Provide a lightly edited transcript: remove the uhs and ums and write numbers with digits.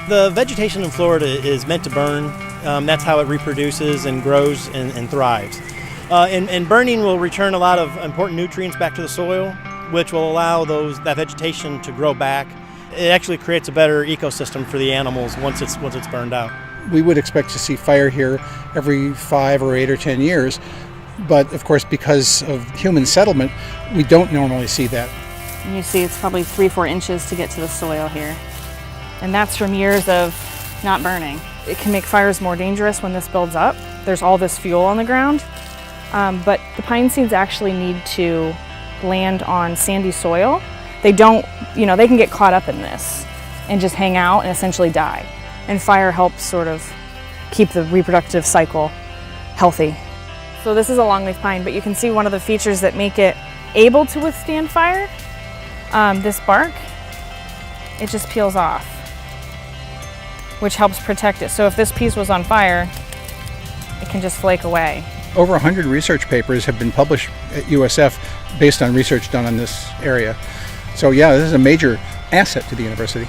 The vegetation in Florida is meant to burn. That's how it reproduces and grows and thrives. And burning will return a lot of important nutrients back to the soil, which will allow that vegetation to grow back. It actually creates a better ecosystem for the animals once it's burned out. We would expect to see fire here every 5 or 8 or 10 years, but of course because of human settlement, we don't normally see that. And you see it's probably 3-4 inches to get to the soil here. And that's from years of not burning. It can make fires more dangerous when this builds up. There's all this fuel on the ground, but the pine seeds actually need to land on sandy soil. They don't, they can get caught up in this and just hang out and essentially die. And fire helps sort of keep the reproductive cycle healthy. So this is a longleaf pine, but you can see one of the features that make it able to withstand fire. This bark, it just peels off, which helps protect it. So if this piece was on fire, it can just flake away. Over 100 research papers have been published at USF based on research done on this area. So yeah, this is a major asset to the university.